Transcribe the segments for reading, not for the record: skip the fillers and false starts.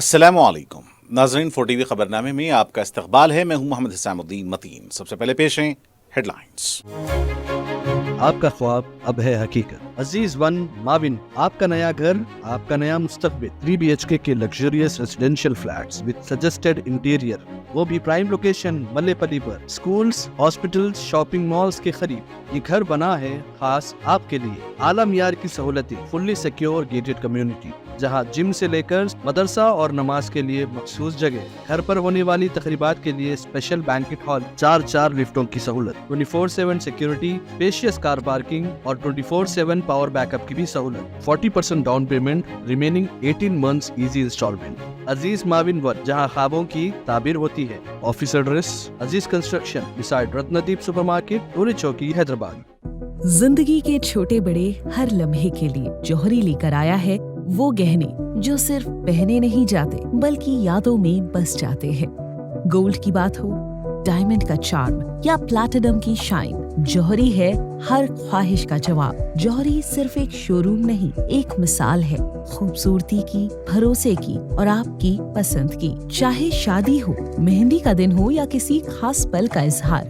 السلام علیکم ناظرین، 4 TV خبرنامے میں آپ کا استقبال ہے۔ میں ہوں محمد حسام الدین متین۔ سب سے پہلے پیش ہیں ہیڈ لائنز۔ آپ کا خواب اب ہے حقیقت۔ عزیز ون ماون، آپ کا نیا گھر، آپ کا نیا مستقبل۔ 3 BHK کے luxurious residential flats with suggested interior, وہ بھی پرائم لوکیشن ملے پلی پر، سکولز، ہاسپٹلز، شاپنگ مالز کے قریب۔ یہ گھر بنا ہے خاص آپ کے لیے۔ اعلیٰ معیار کی سہولتیں، فلی سیکیور گیٹڈ کمیونٹی جہاں جم سے لے کر مدرسہ اور نماز کے لیے مخصوص جگہ، گھر پر ہونے والی تقریبات کے لیے اسپیشل بینکٹ ہال، 4 لفٹوں کی سہولت، 24/7 سیکیورٹی، اسپیشیس کار پارکنگ اور 24/7 پاور بیک اپ کی بھی سہولت۔ 40% down payment, remaining 18 months easy instalment. Aziz Maven One, جہاں خوابوں کی تعبیر ہوتی ہے۔ Office address Aziz construction beside Ratnadeep super market, Toli Chowki, Hyderabad. زندگی کے چھوٹے بڑے ہر لمحے کے لیے جوہری لے کر آیا ہے وہ گہنے جو صرف پہنے نہیں جاتے بلکہ یادوں میں بس جاتے ہیں۔ گولڈ کی بات ہو، ڈائمنڈ کا چارم یا پلاٹینم کی شائن، جوہری ہے ہر خواہش کا جواب۔ جوہری صرف ایک شو روم نہیں، ایک مثال ہے خوبصورتی کی، بھروسے کی اور آپ کی پسند کی۔ چاہے شادی ہو، مہندی کا دن ہو یا کسی خاص پل کا اظہار،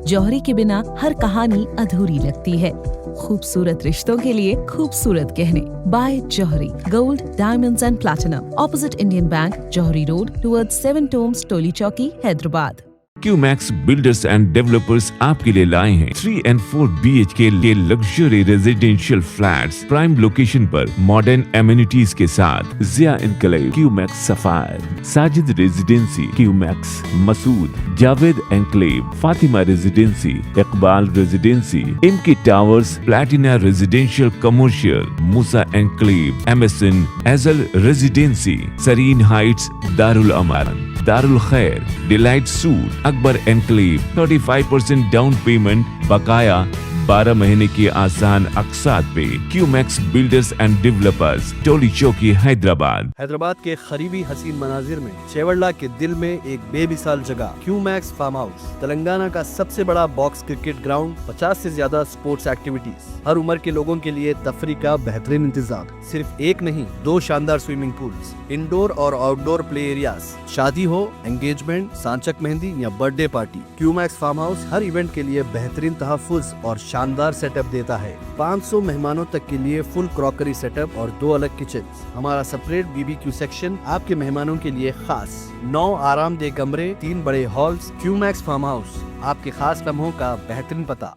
جوہری کے بنا ہر کہانی ادھوری لگتی ہے۔ خوبصورت رشتوں کے لیے خوبصورت گہنے، بائے جوہری gold, diamonds and platinum, opposite Indian bank, جوہری road toward 7 ٹومز، Toli Chowki, Hyderabad. QMax builders and developers آپ کے لیے لائے ہیں 3 and 4 BHK کے luxury residential flats prime location پر، ماڈرن ایمینٹیز کے ساتھ۔ Zia enclave, QMax sapphire, Sajid residency, QMax Masood, Javed enclave, Fatima residency, Iqbal residency, MK towers, Platina residential commercial, Moosa enclave, MSN ایزل ریزیڈینسی، سرین ہائٹس، دارالامارن، دارالخیر، delight suite, Akbar enclave, 35% down payment, بقایا 12 مہینے کی آسان اقساط پہ۔ QMax builders and developers, Toli Chowki, Hyderabad کے قریبی حسین مناظر میں، چیوڑلہ کے دل میں ایک بے مثال جگہ، QMax فارم ہاؤس، تلنگانہ کا سب سے بڑا باکس کرکٹ گراؤنڈ، 50 سے زیادہ سپورٹس ایکٹیویٹیز، ہر عمر کے لوگوں کے لیے تفریح کا بہترین انتظام۔ صرف ایک نہیں، 2 شاندار سوئمنگ پولز، انڈور اور آؤٹ ڈور پلے ایریاز۔ شادی ہو، انگیجمنٹ، سانچک مہندی یا birthday party, QMax farm house ہر ایونٹ کے لیے بہترین تحفظ اور شاندار سیٹ اپ دیتا ہے۔ 500 مہمانوں تک کے لیے فل کراکری سیٹ اپ اور 2 الگ کچنز۔ ہمارا سپریٹ BBQ سیکشن آپ کے مہمانوں کے لیے خاص، 9 آرام دہ کمرے، 3 بڑے ہالز۔ QMax فارم ہاؤس، آپ کے خاص لمحوں کا بہترین پتہ۔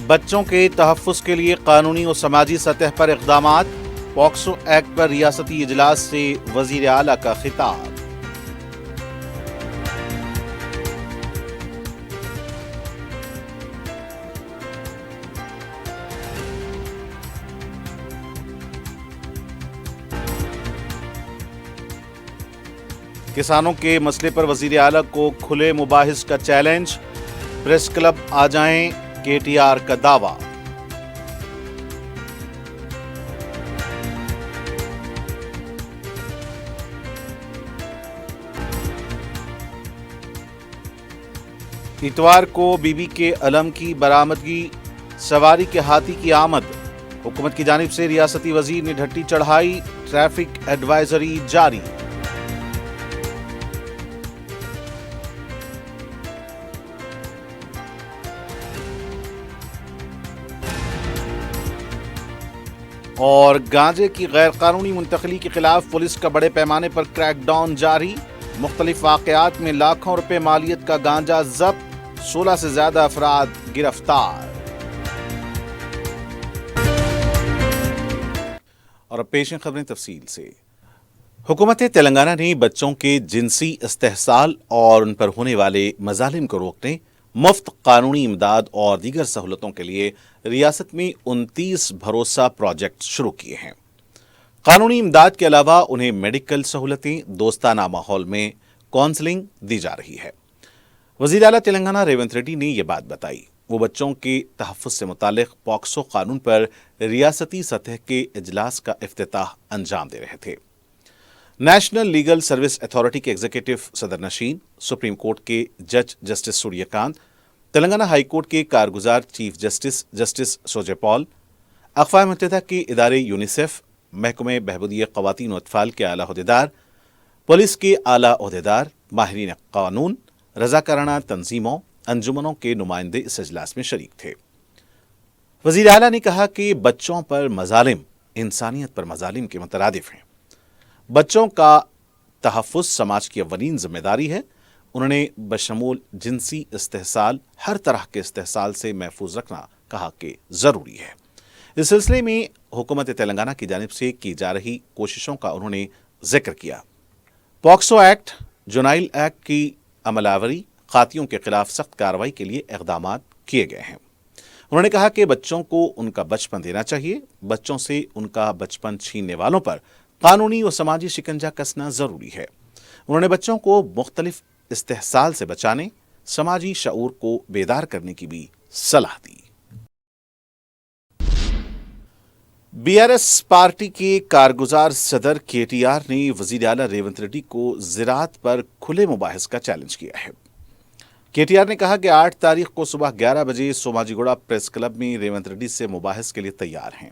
بچوں کے تحفظ کے لیے قانونی و سماجی سطح پر اقدامات، پاکسو ایکٹ پر ریاستی اجلاس سے وزیر اعلیٰ کا خطاب۔ کسانوں کے مسئلے پر وزیر اعلیٰ کو کھلے مباحث کا چیلنج، پریس کلب آ جائیں، KTR کا دعویٰ۔ اتوار کو BB کے علم کی برآمدگی، سواری کے ہاتھی کی آمد، حکومت کی جانب سے ریاستی وزیر نے ڈھٹی چڑھائی، ٹریفک ایڈوائزری جاری۔ اور گانجے کی غیر قانونی منتقلی کے خلاف پولیس کا بڑے پیمانے پر کریک ڈاؤن جاری، مختلف واقعات میں لاکھوں روپے مالیت کا گانجا ضبط، 16 سے زیادہ افراد گرفتار۔ اور اب پیش ہیں خبریں تفصیل سے۔ حکومت تلنگانہ نے بچوں کے جنسی استحصال اور ان پر ہونے والے مظالم کو روکنے، مفت قانونی امداد اور دیگر سہولتوں کے لیے ریاست میں 29 بھروسہ پروجیکٹ شروع کیے ہیں۔ قانونی امداد کے علاوہ انہیں میڈیکل سہولتیں، دوستانہ ماحول میں کونسلنگ دی جا رہی ہے۔ وزیر اعلیٰ تلنگانہ ریونت ریڈی نے یہ بات بتائی۔ وہ بچوں کے تحفظ سے متعلق پاکسو قانون پر ریاستی سطح کے اجلاس کا افتتاح انجام دے رہے تھے۔ نیشنل لیگل سروس اتھارٹی کے ایگزیکٹو صدر نشین، سپریم کورٹ کے جج جسٹس سوریہ کانت، تلنگانہ ہائی کورٹ کے کارگزار چیف جسٹس جسٹس سوجے پال، اقوام متحدہ کے ادارے یونیسیف، महकमे बहबूदी ख़वातीन व अतफ़ाल के आला अहदेदार, पुलिस के आला अहदेदार, माहिरीन कानून, रज़ाकाराना तंजीमों, अंजुमनों के नुमाइंदे इस इजलास में शरीक थे। वज़ीर आला ने कहा कि बच्चों पर मज़ालिम इंसानियत पर मज़ालिम के मुतरादिफ हैं। बच्चों का तहफ़्फ़ुज़ समाज की अव्वलीन ज़िम्मेदारी है। उन्होंने बशमूल जिनसी इस्तेहसाल, हर तरह के इस्तेहसाल से महफूज रखना कहा कि ज़रूरी है। इस सिलसिले में हुकूमत तेलंगाना की जानिब से की जा रही कोशिशों का उन्होंने जिक्र किया। पॉक्सो एक्ट, जुनाइल एक्ट की अमलावरी, खातियों के खिलाफ सख्त कार्रवाई के लिए इक़दाम किए गए हैं। उन्होंने कहा कि बच्चों को उनका बचपन देना चाहिए। बच्चों से उनका बचपन छीनने वालों पर कानूनी व समाजी शिकंजा कसना ज़रूरी है। उन्होंने बच्चों को मुख्तलिफ इस्तेहसाल से बचाने, समाजी शऊर को बेदार करने की भी सलाह दी। बीआरएस पार्टी के कारगुजार सदर केटीआर ने वज़ीर आला रेवंत रेड्डी को ज़राअत पर खुले मुबाहिस का चैलेंज किया है। केटीआर ने कहा कि 8 तारीख को सुबह 11 बजे सोमाजीगुड़ा प्रेस क्लब में रेवंत रेड्डी से मुबाहिस के लिए तैयार हैं।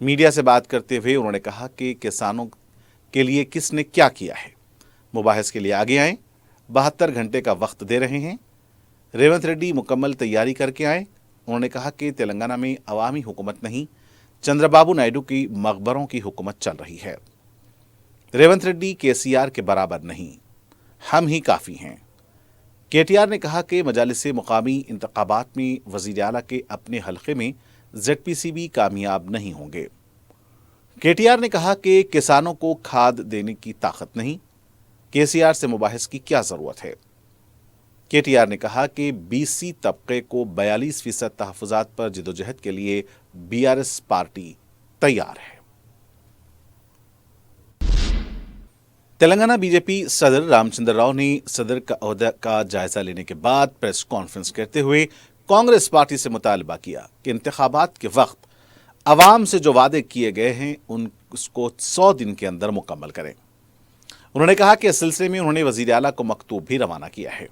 मीडिया से बात करते हुए उन्होंने कहा कि किसानों के लिए किसने क्या किया है, मुबाहिस के लिए आगे आएं। 72 घंटे का वक्त दे रहे हैं। रेवंत रेड्डी मुकम्मल तैयारी करके आए। उन्होंने कहा कि तेलंगाना में अवामी हुकूमत नहीं, चंद्रबाबू नायडू की मकबरों की हुकूमत चल रही है। रेवंत रेड्डी केसीआर के बराबर नहीं, हम ही काफ़ी हैं। केटीआर ने कहा कि मजालिस मुकामी इंतखाबात में वज़ीर आला के अपने हल्के में ZPCB कामयाब नहीं होंगे। केटीआर ने कहा कि किसानों को खाद देने की ताकत नहीं, केसीआर से मुबाहिस की क्या ज़रूरत है। केटीआर ने कहा कि BC तबके को 42% तहफ़्फ़ुज़ात पर जिदोजहद के लिए बीआरएस पार्टी तैयार है। तेलंगाना बीजेपी सदर रामचंद्र राव ने सदर का ओहदा का जायजा लेने के बाद प्रेस कॉन्फ्रेंस करते हुए कांग्रेस पार्टी से मुतालबा किया कि इंतखाबात के वक्त अवाम से जो वादे किए गए हैं उसको 100 दिन के अंदर मुकम्मल करें। उन्होंने कहा कि इस सिलसिले में उन्होंने वज़ीर आला को मकतूब भी रवाना किया है।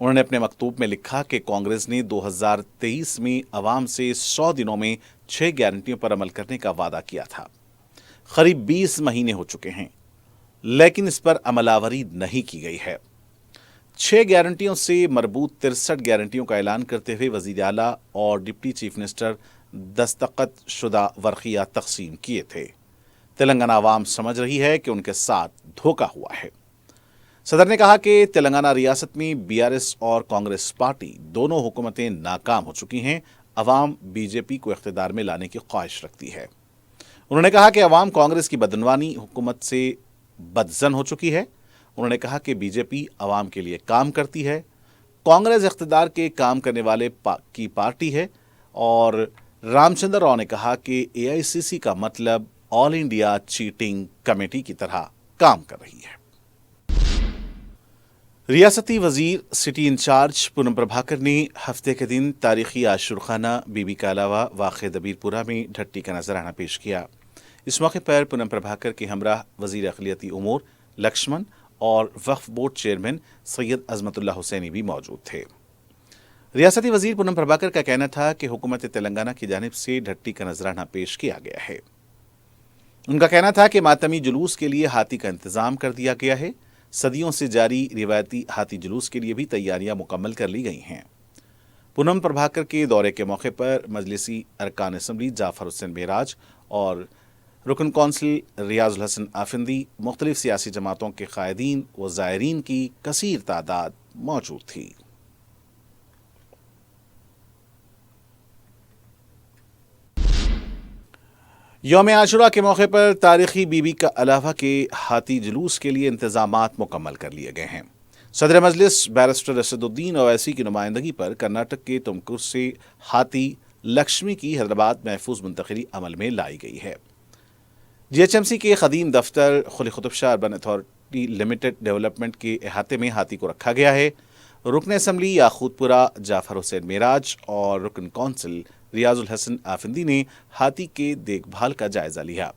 उन्होंने अपने मकतूब में लिखा कि कांग्रेस ने 2023 में अवाम से 100 दिनों में 6 गारंटियों पर अमल करने का वादा किया था। करीब 20 महीने हो चुके हैं, लेकिन इस पर अमलावरी नहीं की गई है। 6 गारंटियों से मरबूत 63 गारंटियों का ऐलान करते हुए वज़ीर आला और डिप्टी चीफ मिनिस्टर दस्तखत शुदा वर्क़िया तक़सीम किए थे। तेलंगाना आवाम समझ रही है कि उनके साथ धोखा हुआ है। सदर ने कहा कि तेलंगाना रियासत में बीआरएस और कांग्रेस पार्टी दोनों हुकूमतें नाकाम हो चुकी हैं। अवाम बीजेपी को इख्तिदार में लाने की ख्वाहिश रखती है। उन्होंने कहा कि अवाम कांग्रेस की बदनवानी हुकूमत से बदजन हो चुकी है। उन्होंने कहा कि बीजेपी अवाम के लिए काम करती है, कांग्रेस इख्तिदार के काम करने वाले की पार्टी है। और रामचंद्र राव ने कहा कि AICC का मतलब ऑल इंडिया चीटिंग कमेटी की तरह काम कर रही है। रियासती वजीर सिटी इंचार्ज पूनम प्रभाकर ने हफ्ते के दिन तारीखी आशुरखाना बीबी का अलावा वाक़ दबीरपुरा में ढट्टी का नजराना पेश किया। इस मौके पर पूनम प्रभाकर के हमराह वजीर अक़लियती उमूर लक्ष्मण और वक्फ बोर्ड चेयरमैन सैयद अज़मतुल्लाह हुसैनी भी मौजूद थे। रियासती वजीर पूनम प्रभाकर का कहना था कि हुकूमत तेलंगाना की जानिब से ढट्टी का नजराना पेश किया गया है। उनका कहना था कि मातमी जुलूस के लिए हाथी का इंतजाम कर दिया गया है। सदियों से जारी रिवायती हाथी जुलूस के लिए भी तैयारियां मुकम्मल कर ली गई हैं। पूनम प्रभाकर के दौरे के मौके पर मजलिसी अरकान असम्बली जाफर हुसैन मेराज और रुकन कौंसिल रियाजुल हसन आफंदी, मुख्तलिफ सियासी जमातों के कायदीन व ज़ायरीन की कसीर तादाद मौजूद थी। यौम आशुरा के मौके पर तारीखी बीबी का अलावा के हाथी जुलूस के लिए इंतजामात मुकम्मल कर लिए गए हैं। सदर मजलिस बैरिस्टर असदुद्दीन ओवैसी की नुमाइंदगी पर कर्नाटक के तुमकुर से हाथी लक्ष्मी की हैदराबाद महफूज मुंतकिली अमल में लाई गई है। GHMC के खदीम दफ्तर खुली Qutub Shah urban authority limited development के अहाते में हाथी को रखा गया है। रुकन असम्बली याकूतपुरा जाफर हुसैन मेराज और रुकन कौंसिल रियाजुल हसन आफंदी ने हाथी के देखभाल का जायजा लिया।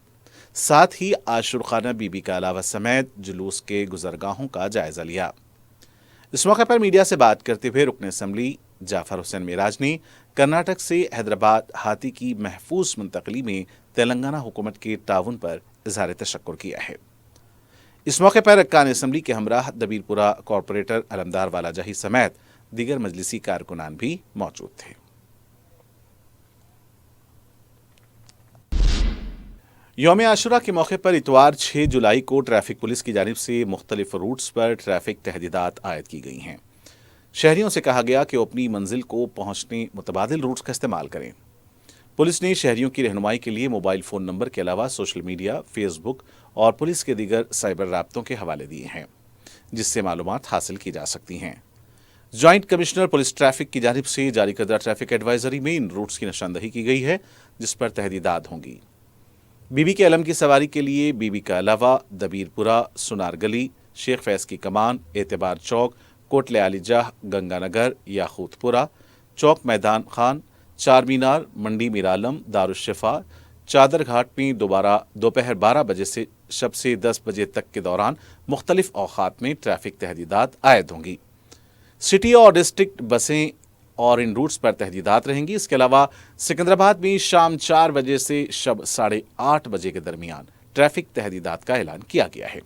साथ ही आशुरखाना बीबी का अलावा समेत जुलूस के गुजरगाहों का जायजा लिया। इस मौके पर मीडिया से बात करते हुए रुकन असम्बली जाफर हुसैन मेराज ने कर्नाटक से हैदराबाद हाथी की महफूज मुंतकली में तेलंगाना हुकूमत के ताउन पर इजहार तशक्कुर किया है। इस मौके पर अरकान असम्बली के हमराह दबीरपुरा कॉरपोरेटर अलमदार वाला जाही समेत दीगर मजलिसी कारकुनान भी मौजूद थे। यौम आशुरा के मौके पर इतवार 6 जुलाई को ट्रैफिक पुलिस की जानिब से मुख्तलिफ रूट्स पर ट्रैफिक तहदीदात आयद की गई हैं। शहरियों से कहा गया कि वो अपनी मंजिल को पहुंचने मुतबादिल रूट्स का इस्तेमाल करें। पुलिस ने शहरियों की रहनुमाई के लिए मोबाइल फ़ोन नंबर के अलावा सोशल मीडिया, फेसबुक और पुलिस के दीगर साइबर राब्तों के हवाले दिए हैं, जिससे मालूमात हासिल की जा सकती हैं। जॉइंट कमिश्नर पुलिस ट्रैफिक की जानिब से जारी करदा ट्रैफिक एडवाइजरी में इन रूट्स की निशानदही की गई है, जिस पर तहदीदात होंगी। बीबी के अलम की सवारी के लिए बीबी का अलावा दबीरपुरा, सुनार गली, शेख फैज़ की कमान, एतबार चौक, कोटले आलीजाह, गंगानगर, याकूतपुरा, चौक मैदान खान, चार मीनार, मंडी मीरालम, दारुश्शिफा, चादर घाट में दोपहर 12 बजे से शब से 10 बजे तक के दौरान मुख्तलिफ औकात में ट्रैफिक तहदीदात आयद होंगी। सिटी और डिस्ट्रिक्ट बसें और इन रूट्स पर तहदीदात रहेंगी। इसके अलावा सिकंदराबाद में शाम 4 बजे से शब 8:30 बजे के दरमियान ट्रैफिक तहदीदात का ऐलान किया गया है।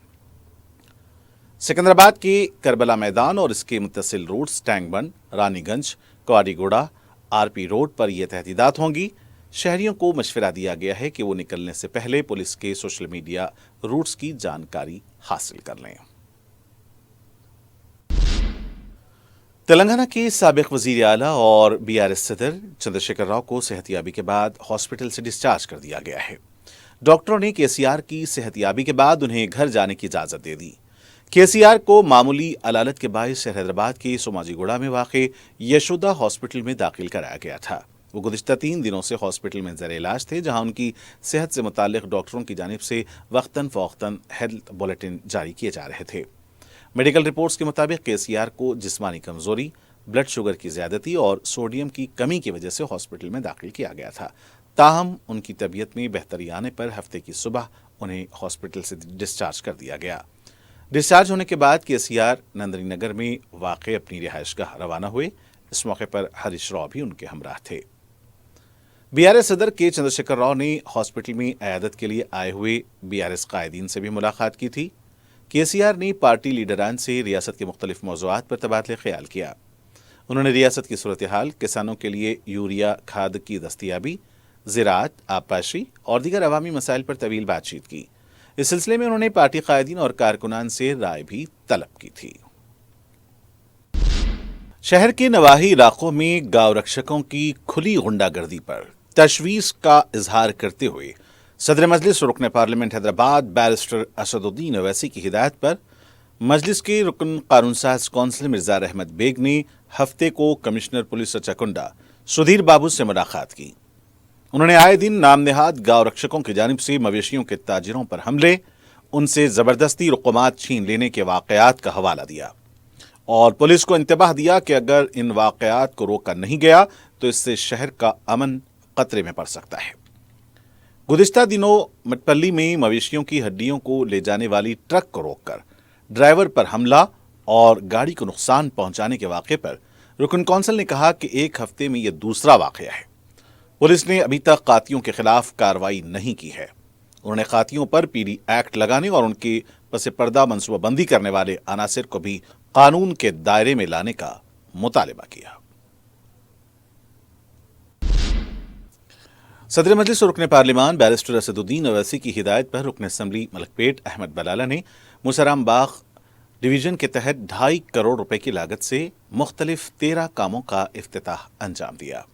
सिकंदराबाद के करबला मैदान और इसके मुत्तसिल routes Tank Bund, Raniganj, Kavadiguda, RP road पर यह तहदीदात होंगी। शहरियों को मशवरा दिया गया है कि वो निकलने से पहले पुलिस के सोशल मीडिया रूट्स की जानकारी हासिल कर लें। तेलंगाना के साबिक वजीर आला और बीआरएस सदर चंद्रशेखर राव को सेहतियाबी के बाद हॉस्पिटल से डिस्चार्ज कर दिया गया है। डॉक्टरों ने केसीआर की सेहतियाबी के बाद उन्हें घर जाने की इजाजत दे दी। केसीआर को मामूली अलालत के बायस हैदराबाद के सोमाजीगुड़ा में वाक़े यशोदा हॉस्पिटल में दाखिल कराया गया था। वो गुज़िश्ता 3 दिनों से हॉस्पिटल में ज़ेर इलाज थे, जहां उनकी सेहत से मुताल्लिक़ डॉक्टरों की जानिब से वक्तन फ़ौक्तन हेल्थ बुलेटिन जारी किए जा रहे थे। मेडिकल रिपोर्ट्स के मुताबिक केसीआर को जिस्मानी कमज़ोरी, ब्लड शुगर की ज़्यादती और सोडियम की कमी की वजह से हॉस्पिटल में दाखिल किया गया था। ताहम उनकी तबीयत में बेहतरी आने पर हफ्ते की सुबह उन्हें हॉस्पिटल से डिस्चार्ज कर दिया गया। डिस्चार्ज होने के बाद केसीआर नंदनी नगर में वाक़ अपनी रिहाइशगाह रवाना हुए। इस मौके पर हरीश राव भी उनके हमराह थे। बीआरएस सदर के चंद्रशेखर राव ने हॉस्पिटल में अयादत के लिए आए हुए बीआरएस कायदीन से भी मुलाकात की थी। केसीआर ने पार्टी लीडरान से रियासत के मुख्तलिफ मौज़ूआत पर तबादले ख्याल किया। उन्होंने रियासत की सूरत हाल, किसानों के लिए यूरिया खाद की दस्तियाबी, ज़राअत, आबपाशी और दीगर अवामी मसाइल पर तवील बातचीत की। इस सिलसिले में उन्होंने पार्टी कायदीन और कारकुनान से राय भी तलब की थी। शहर के नवाही इलाकों में गांव रक्षकों की खुली गुंडागर्दी पर तशवीश का इजहार करते हुए सदर मजलिस रुकन पार्लियामेंट हैदराबाद बैरिस्टर असदुद्दीन ओवैसी की हिदायत पर मजलिस के रुकन कानून साज कौंसिल मिर्जा रहमत बेग ने हफ्ते को कमिश्नर पुलिस चकुंडा सुधीर बाबू से मुलाकात की। उन्होंने आए दिन नाम नेहाद गांव रक्षकों की जानिब से मवेशियों के ताजिरों पर हमले, उनसे जबरदस्ती रुक़ुमात छीन लेने के वाक़यात का हवाला दिया और पुलिस को इंतबाह दिया कि अगर इन वाक़यात को रोका नहीं गया तो इससे शहर का अमन खतरे में पड़ सकता है। गुज़िश्ता दिनों मटपल्ली में मवेशियों की हड्डियों को ले जाने वाली ट्रक को रोककर ड्राइवर पर हमला और गाड़ी को नुकसान पहुंचाने के वाक़े पर रुकन कौंसिल ने कहा कि एक हफ्ते में यह दूसरा वाक़या है। पुलिस ने अभी तक कातियों के खिलाफ कार्रवाई नहीं की है। उन्होंने कातियों पर पीडी एक्ट लगाने और उनके पसे पर्दा मनसूबाबंदी करने वाले अनासिर को भी कानून के दायरे में लाने का मुतालिबा किया। सदर मजलिस रुकन पार्लिमान बैरिस्टर असदुद्दीन ओवैसी की हिदायत पर रुकन असम्बली मलकपेट अहमद बलाला ने मुसराम बाग डिवीजन के तहत 2.5 करोड़ रुपए की लागत से मुख्तलिफ 13 कामों का इफ्तिताह अंजाम दिया,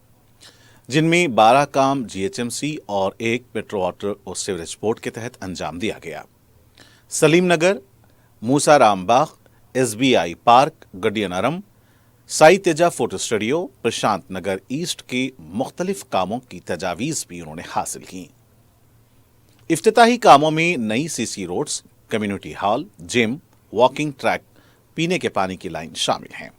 जिनमें 12 काम जीएचएमसी और 1 मेट्रो वाटर और सीवरेज बोर्ड के तहत अंजाम दिया गया। Saleem Nagar, Moosa Ram Bagh, SBI park, Gaddiannaram, Sai Teja photo studio, Prashant Nagar east के मुख्तलिफ कामों की तजावीज़ भी उन्होंने हासिल की। इफ्तिताही कामों में नई CC roads, community hall, gym, walking track, पीने के पानी की लाइन शामिल हैं।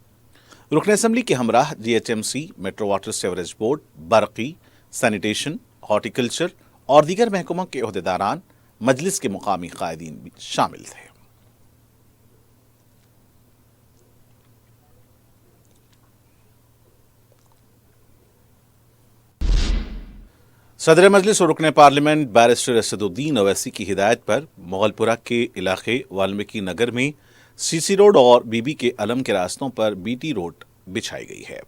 रुकन असम्बली के हमराह GHMC, metro water sewerage board, बरकी, सैनिटेशन, हॉर्टिकल्चर और दीगर महकमों के ओहदेदारान, मजलिस के मुकामी कायदीन भी शामिल थे। सदर मजलिस और रुकन पार्लियामेंट बैरिस्टर असदुद्दीन ओवैसी की हिदायत पर मोगलपुरा के इलाके वाल्मीकि नगर में सीसी रोड और बीबी के अलम के रास्तों पर बीटी रोड बिछाई गई है।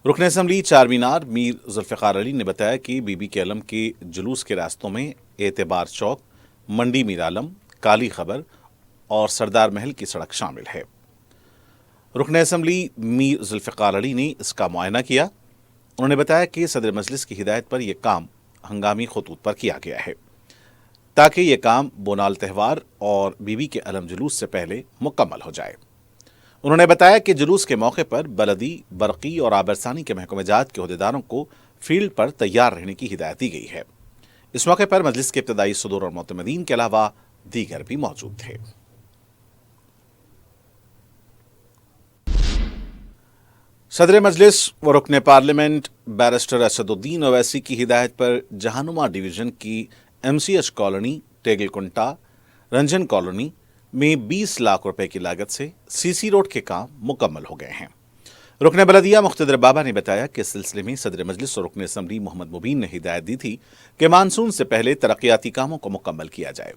रुकन असम्बली चारमीनार मीर जुल्फ़िकार अली ने बताया कि बीबी के अलम के जुलूस के रास्तों में एतबार चौक, मंडी मीर आलम, काली खबर और सरदार महल की सड़क शामिल है। रुकन असम्बली मीर जुल्फ़िकार अली ने इसका मुआयना किया। उन्होंने बताया कि सदर मजलिस की हिदायत पर यह काम हंगामी खतूत पर किया गया है ताकि यह काम बोनाल त्यौहार और बीबी के अलम जुलूस से पहले मुकम्मल हो जाए। उन्होंने बताया कि जुलूस के मौके पर बलदी, बरकी और आबरसानी के महकमे जात के अहदेदारों को फील्ड पर तैयार रहने की हिदायत दी गई है। इस मौके पर मजलिस के इब्तदाई सदूर और मोतमदीन के अलावा दीगर भी मौजूद थे। सदर मजलिस व रुकन पार्लियामेंट बैरिस्टर असदुद्दीन ओवैसी की हिदायत पर जहानुमा डिवीजन की MCH कॉलोनी, टेगलकुंटा, रंजन कॉलोनी में 20 लाख रुपए की लागत से सीसी रोड के काम मुकम्मल हो गए हैं। रुकन बलदिया मुख्तदर बाबा ने बताया कि इस सिलसिले में सदर मजलिस और रुकन असम्बली मोहम्मद मुबीन ने हिदायत दी थी कि मानसून से पहले तरक्याती कामों को मुकम्मल किया जाए।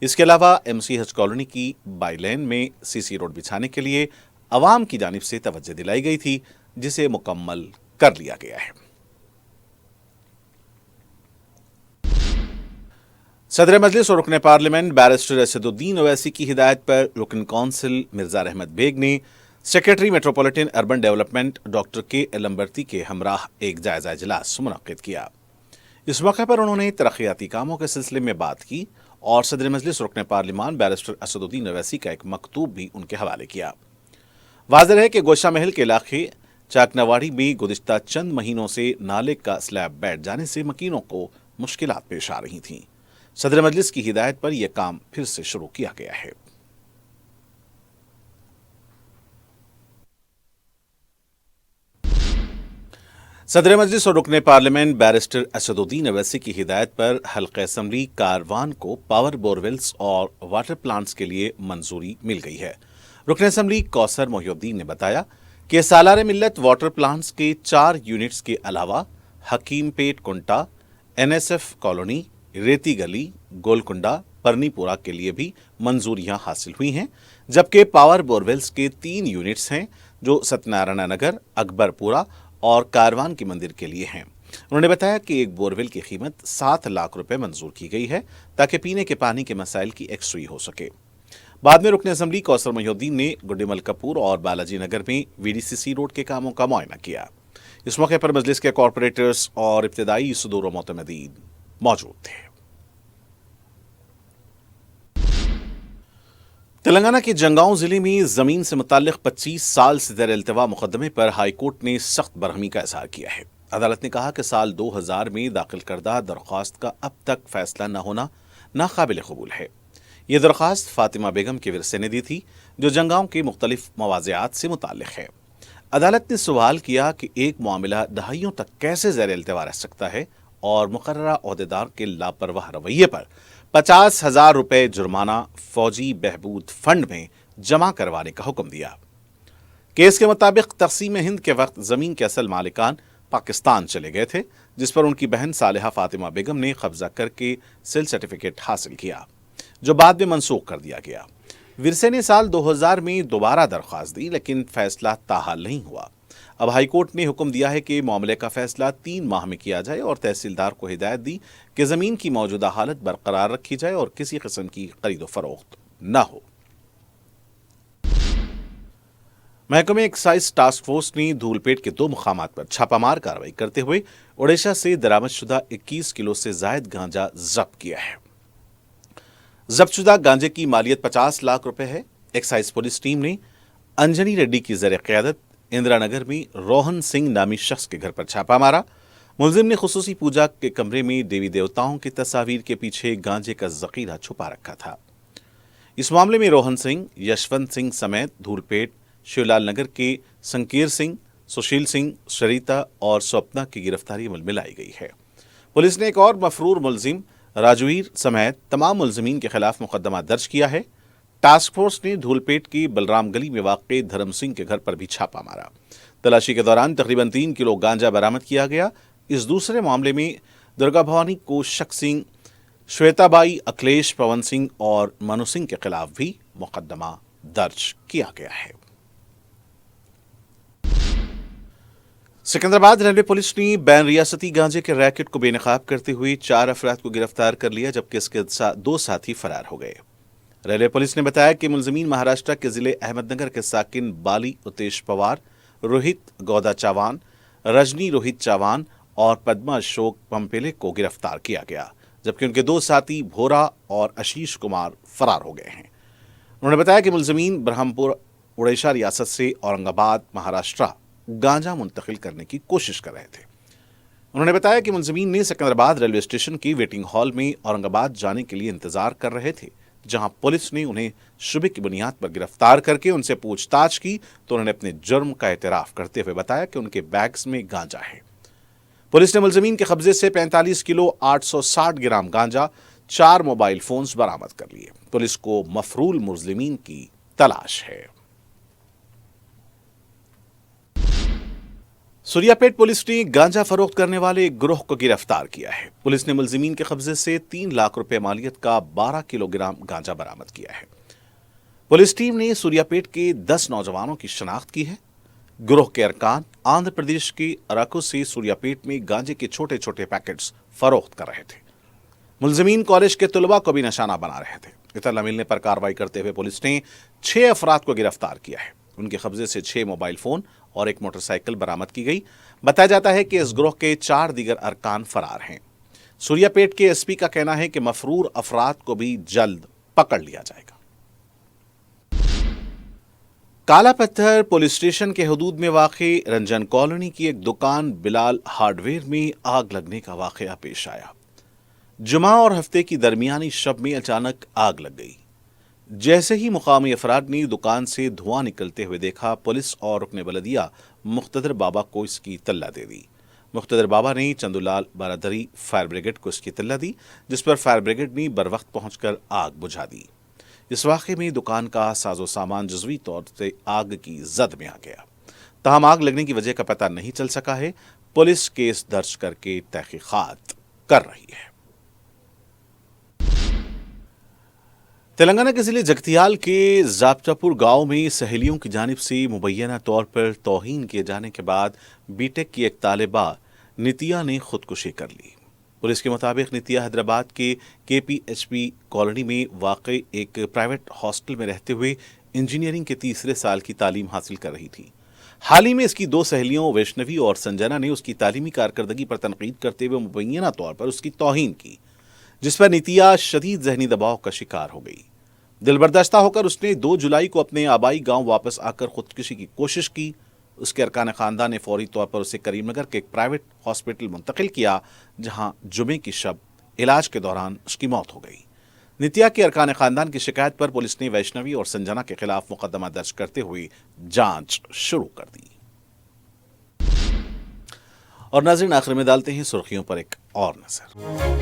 इसके अलावा MCH कॉलोनी की बाई लेन में सीसी रोड बिछाने के लिए अवाम की जानिब से तवज्जो दिलाई गई थी, जिसे मुकम्मल कर लिया गया है। सदर मजलिस और रुकन पार्लियामेंट बैरिस्टर असदुद्दीन ओवैसी की हिदायत पर रुकन कौंसिल मिर्जा रहमत बेग ने secretary metropolitan urban development doctor KL अंबर्ती के हमराह एक जायजा इजलास मुनक्किद किया। इस मौके पर उन्होंने तरक्याती कामों के सिलसिले में बात की और सदर मजलिस रुकन पार्लियामान बैरिस्टर असदुद्दीन ओवैसी का एक मकतूब भी उनके हवाले किया। वाज़ेह है कि गोशा महल के इलाके चाकनवाड़ी में गुज़िश्ता चंद महीनों से नाले का स्लैब बैठ जाने से मकीनों को मुश्किलात पेश आ रही थीं। सदर मजलिस की हिदायत पर यह काम फिर से शुरू किया गया है। सदर मजलिस और रुकन पार्लियामेंट बैरिस्टर असदुद्दीन ओवैसी की हिदायत पर हल्का असम्बली कारवान को पावर बोरवेल्स और वाटर प्लांट्स के लिए मंजूरी मिल गई है। रुकन असम्बली कौसर मोहिउद्दीन ने बताया कि सालार मिल्लत वाटर प्लांट्स के 4 यूनिट्स के अलावा हकीम पेट कुंटा, NSF कॉलोनी, रेती गली, गोलकुंडा, परनीपुरा के लिए भी मंजूरियां हासिल हुई हैं, जबकि पावर बोरवेल्स के 3 यूनिट्स हैं जो सत्यनारायण नगर, अकबरपुरा और कारवान के मंदिर के लिए हैं। उन्होंने बताया कि एक बोरवेल की कीमत 7 लाख रुपए मंजूर की गई है ताकि पीने के पानी के मसाइल की एक्सरी हो सके। बाद में रुकन असम्बली कौसर मोहिउद्दीन ने गुड्डीमल कपूर और बालाजी नगर में VDCC रोड के कामों का मुआयना किया। इस मौके पर मजलिस के कॉरपोरेटर्स और इब्तदाई सदूर और मोतमदीन मौजूद थे। तेलंगाना के जंगांव जिले में जमीन से मुताल्लिक 25 साल से ज़ेर इल्तिवा मुकदमे पर हाईकोर्ट ने सख्त बरहमी का इज़हार किया है। अदालत ने कहा कि साल 2000 में दाखिल करदा दरख्वास्त का अब तक फैसला न होना नाकाबिल कबूल है। ये दरख्वास्त फातिमा बेगम के विरसे ने दी थी, जो जंगांव के मुख्तलिफ मवाज़ियात से मुताल्लिक है। अदालत ने सवाल किया कि एक मामला दहाइयों तक कैसे ज़ेर इल्तिवा रह सकता है और मुकर्ररा ओहदेदार के लापरवाह रवैये पर 50,000 रुपए जुर्माना फौजी बहबूद फंड में जमा करवाने का हुक्म दिया। केस के मुताबिक तक़सीम हिंद के वक्त ज़मीन के असल मालिकान पाकिस्तान चले गए थे, जिस पर उनकी बहन सालिहा फातिमा बेगम ने कब्जा करके सेल सर्टिफिकेट हासिल किया, जो बाद में मनसूख कर दिया गया। विरसे ने साल 2000 में दोबारा दरख्वास्त दी, लेकिन फैसला ताहाल नहीं हुआ। अब हाईकोर्ट ने हुक्म दिया है कि मामले का फैसला 3 माह में किया जाए और तहसीलदार को हिदायत दी कि ज़मीन की मौजूदा हालत बरकरार रखी जाए और किसी किस्म की खरीदो फरोख्त न हो। महकमे एक्साइज टास्क फोर्स ने धूलपेट के 2 मुकामात पर छापामार कार्रवाई करते हुए ओडिशा से दरामदशुदा 21 किलो से जायद गांजा जब्त किया है। जब्तशुदा गांजे की मालियत 50 लाख रुपए है। एक्साइज पुलिस टीम ने अंजनी रेड्डी की ज़र क़यादत इंदिरा नगर में रोहन सिंह नामी शख्स के घर पर छापा मारा। मुलजिम ने खुसूसी पूजा के कमरे में देवी देवताओं की तस्वीर के पीछे गांजे का ज़ख़ीरा छुपा रखा था। इस मामले में रोहन सिंह, यशवंत सिंह समेत धूलपेट, शिवलाल नगर के संकीर सिंह, सुशील सिंह, सरिता और स्वप्ना की गिरफ्तारी अमल में लाई गई है। पुलिस ने एक और मफरूर मुलजिम राजवीर समेत तमाम मुलजिमीन के खिलाफ मुकदमा दर्ज किया है। टास्क फोर्स ने धूलपेट की बलराम गली में वाक़ धर्म सिंह के घर पर भी छापा मारा। तलाशी के दौरान तकरीबन 3 किलो गांजा बरामद किया गया। इस दूसरे मामले में दुर्गा भवानी को शक सिंह, श्वेताबाई, अखिलेश, पवन सिंह और मनु सिंह के खिलाफ भी मुकदमा दर्ज किया गया है। सिकंदराबाद रेलवे पुलिस ने बैन रियासती गांजे के रैकेट को बेनकाब करते हुए 4 अफराद को गिरफ्तार कर लिया, जबकि इसके 2 साथी फरार हो गए। रेलवे पुलिस ने बताया कि मुलजिमीन महाराष्ट्र के जिले अहमदनगर के साकिन बाली उतेश पवार, रोहित गौदा चावान, रजनी रोहित चावान और पद्मा अशोक पंपेले को गिरफ्तार किया गया, जबकि उनके 2 साथी भोरा और आशीष कुमार फरार हो गए हैं। उन्होंने बताया कि मुलजिमीन ब्रह्मपुर उड़ीसा रियासत से औरंगाबाद महाराष्ट्र गांजा मुंतकिल करने की कोशिश कर रहे थे। उन्होंने बताया कि मुलजिमीन ने सिकंदराबाद रेलवे स्टेशन की वेटिंग हॉल में औरंगाबाद जाने के लिए इंतजार कर रहे थे, जहां पुलिस ने उन्हें शुबे की बुनियाद पर गिरफ्तार करके उनसे पूछताछ की तो उन्होंने अपने जुर्म का एतराफ करते हुए बताया कि उनके बैग्स में गांजा है। पुलिस ने मुलजिमीन के कब्जे से 45 किलो 860 ग्राम गांजा, 4 मोबाइल फोन्स बरामद कर लिए। पुलिस को मफरूल मुलजिमीन की तलाश है। सूर्यापेट पुलिस ने गांजा फरोख्त करने वाले एक गिरोह को गिरफ्तार किया है। पुलिस ने मुलजिमीन के कब्जे से 3 लाख रुपए मालियत का 12 किलोग्राम गांजा बरामद किया है। पुलिस टीम ने सूर्यापेट के 10 नौजवानों की शनाख्त की है। गिरोह के अरकान आंध्र प्रदेश के अराकू से सूर्यापेट में गांजे के छोटे छोटे पैकेट्स फरोख्त कर रहे थे। मुलजिमीन कॉलेज के तुलबा को भी निशाना बना रहे थे। इतला मिलने पर कार्रवाई करते हुए पुलिस ने 6 अफराद को गिरफ्तार किया है। उनके कब्जे से 6 मोबाइल फोन और एक मोटरसाइकिल बरामद की गई। बताया जाता है कि इस गिरोह के 4 दीगर अरकान फरार हैं। सूर्यापेट के एसपी का कहना है कि मफरूर अफराद को भी जल्द पकड़ लिया जाएगा। काला पत्थर पुलिस स्टेशन के हदूद में वाक़े रंजन कॉलोनी की एक दुकान बिलाल हार्डवेयर में आग लगने का वाक़या पेश आया। जुमा और हफ्ते की दरमियानी शब में अचानक आग लग गई। जैसे ही मुकामी अफराद ने दुकान से धुआं निकलते हुए देखा, पुलिस और रुकने बलदिया मुख्तदर बाबा को इसकी इत्तला दे दी। मुख्तदर बाबा ने चंदूलाल बारादरी फायर ब्रिगेड को इसकी इत्तला दी, जिस पर फायर ब्रिगेड ने बरवक्त पहुंचकर आग बुझा दी। इस वाक़े में दुकान का साजो सामान जज़वी तौर से आग की जद में आ गया। ताहम आग लगने की वजह का पता नहीं चल सका है। पुलिस केस दर्ज करके तहकीकात कर रही है। तेलंगाना के जिले जगतियाल के जाप्तापुर गांव में सहेलियों की जानिब से मुबैना तौर पर तौहीन किए जाने के बाद बीटेक की एक तालिबा नितिया ने खुदकुशी कर ली। पुलिस के मुताबिक नितिया हैदराबाद के KPHP कॉलोनी में वाक़ई एक प्राइवेट हॉस्टल में रहते हुए इंजीनियरिंग के 3रे साल की तालीम हासिल कर रही थी। हाल ही में इसकी 2 सहेलियों वैष्णवी और संजना ने उसकी तालीमी कारकर्दगी पर तनकीद करते हुए मुबैना तौर पर उसकी तौहीन की, जिस पर नितिया शदीद जहनी दबाव का शिकार हो गई। दिलबर्दाश्ता होकर उसने 2 जुलाई को अपने आबाई गांव वापस आकर खुदकुशी की कोशिश की। उसके अरकान खानदान ने फौरी तौर पर उसे करीमनगर के एक प्राइवेट हॉस्पिटल मुंतकिल किया, जहां जुमे की शब इलाज के दौरान उसकी मौत हो गई। नितिया के अरकान खानदान की शिकायत पर पुलिस ने वैष्णवी और संजना के खिलाफ मुकदमा दर्ज करते हुए जांच शुरू कर दी। और नाज़रीन, आखिर में डालते हैं सुर्खियों पर एक और नजर।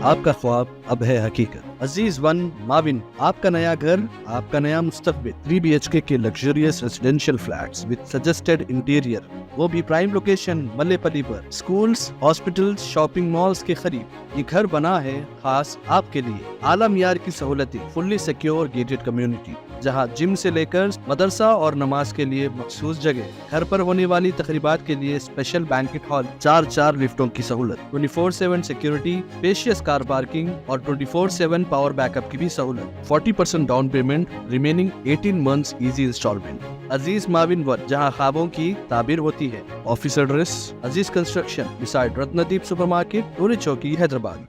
आपका ख्वाब अब है हकीकत। अजीज वन माविन, आपका नया घर, आपका नया मुस्तकबिल। 3 BHK के luxurious residential flats with suggested interior, वो भी प्राइम लोकेशन मल्लेपल्ली पर। स्कूल्स, हॉस्पिटल्स, शॉपिंग मॉल्स के करीब ये घर बना है खास आपके लिए। आला मियार की सहूलतें, फुल्ली सिक्योर गेटेड कम्युनिटी, जहां जिम से लेकर मदरसा और नमाज के लिए मखसूस जगह। घर पर होने वाली तकरीबात के लिए स्पेशल बैंकेट हॉल, 4 लिफ्टों की सहूलत, 24/7 सिक्योरिटी, स्पेशियस कार पार्किंग और 24/7 पावर बैकअप की भी सहूलत। 40% down payment, remaining 18 months easy instalment. Aziz Maven One, जहां ख्वाबों की ताबीर होती है। Office address Aziz construction beside Ratnadeep supermarket, Toli Chowki, Hyderabad.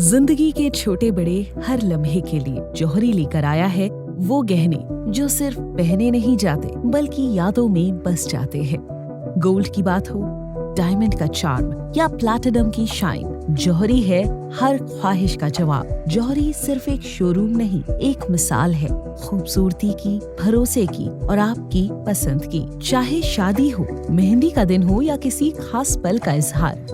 जिंदगी के छोटे बड़े हर लम्हे के लिए जौहरी लेकर आया है वो गहने जो सिर्फ पहने नहीं जाते बल्कि यादों में बस जाते हैं। गोल्ड की बात हो, डायमंड का चार्म या प्लैटिनम की शाइन, जौहरी है हर ख्वाहिश का जवाब। जौहरी सिर्फ एक शोरूम नहीं, एक मिसाल है खूबसूरती की, भरोसे की और आपकी पसंद की। चाहे शादी हो, मेहंदी का दिन हो या किसी खास पल का इजहार,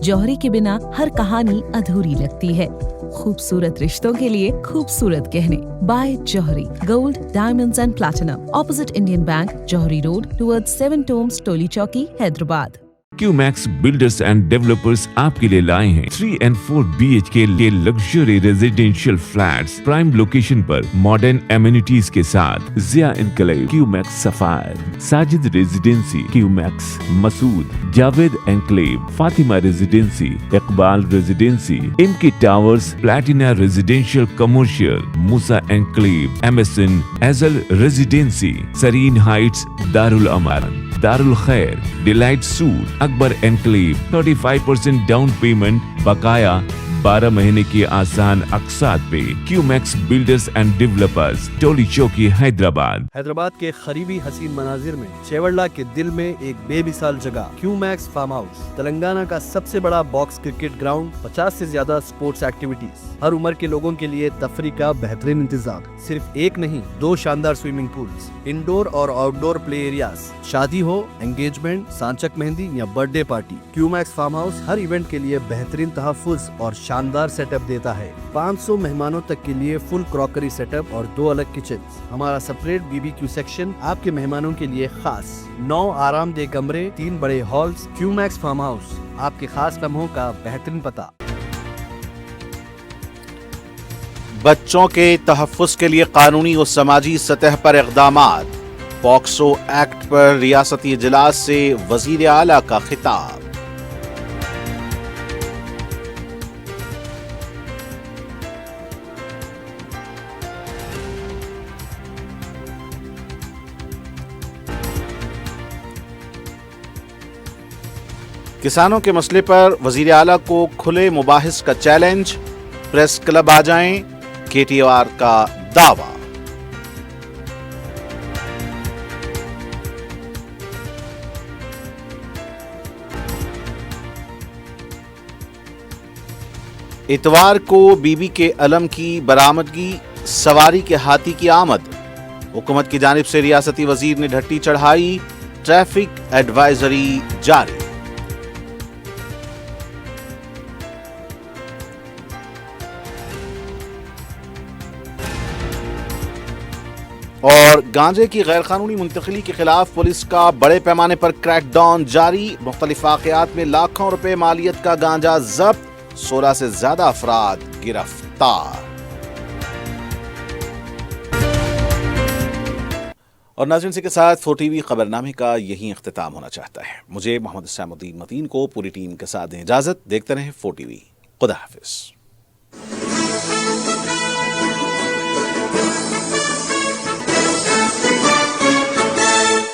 जौहरी के बिना हर कहानी अधूरी लगती है। खूबसूरत रिश्तों के लिए खूबसूरत गहने by Jauhari. Gold, diamonds and platinum, opposite Indian bank, Jauhari road, towards 7 tombs, Toli Chowki, Hyderabad. QMax builders and developers आपके लिए लाए हैं 3 and 4 BHK के luxury residential flats prime location पर मॉडर्न एमिनिटीज के साथ Zia enclave, QMax sapphire, Sajid residency, QMax Masood, Javed enclave, Fatima residency, Iqbal residency, MK towers, Platina residential commercial, Moosa enclave, MSN एजल residency, serene Heights, Darul अमान, दारुल खैर, delight suit, Akbar enclave, 35% down payment, बकाया 12 महीने की आसान अकसात पे। क्यूमैक्स बिल्डर्स एंड डेवलपर्स, टोली चौकी, हैदराबाद। हैदराबाद के करीबी हसीन मनाजिर में चेवड़ला के दिल में एक बेमिसाल जगह क्यूमैक्स फार्म हाउस, तेलंगाना का सबसे बड़ा बॉक्स क्रिकेट ग्राउंड, 50 से ज्यादा स्पोर्ट्स एक्टिविटीज, हर उम्र के लोगों के लिए तफरी का बेहतरीन इंतजाम। सिर्फ एक नहीं, 2 शानदार स्विमिंग पूल्स, इंडोर और आउटडोर प्ले एरियाज, शादी हो, एंगेजमेंट, सांचक मेहंदी या birthday party, QMax farm house हर इवेंट के लिए बेहतरीन तहफ्फुज़ और शानदार सेटअप देता है। 500 मेहमानों तक के लिए फुल क्रॉकरी सेटअप और 2 अलग किचन। हमारा सेपरेट BBQ सेक्शन आपके मेहमानों के लिए खास। 9 आरामदेह कमरे, 3 बड़े हॉल्स। क्यूमैक्स फार्म हाउस, आपके खास लम्हों का बेहतरीन पता। बच्चों के तहफ़्फ़ुज़ के लिए कानूनी और समाजी सतह पर इक़दामात। पॉक्सो एक्ट पर रियासती इजलास से वज़ीर आला का खिताब। किसानों के मसले पर वज़ीर आला को खुले मुबाहिस का चैलेंज। प्रेस क्लब आ जाएं, KTR का दावा। इतवार को बीबी के अलम की बरामदगी, सवारी के हाथी की आमद। हुकूमत की जानिब से रियासती वजीर ने ढट्टी चढ़ाई, ट्रैफिक एडवाइजरी जारी। और गांजे की गैर कानूनी मुंतकिली के खिलाफ पुलिस का बड़े पैमाने पर क्रैकडाउन जारी। मुख्तलिफ वाक़यात में लाखों रुपए मालियत का गांजा जब्त, 16 से ज्यादा अफराद गिरफ्तार। और नाज़रीन के साथ 4TV खबरनामे का यही इख्तिताम होना चाहता है। मुझे मोहम्मद सैमुद्दीन मतीन को पूरी टीम के साथ दें इजाजत। देखते रहें 4TV। खुदा हाफिज।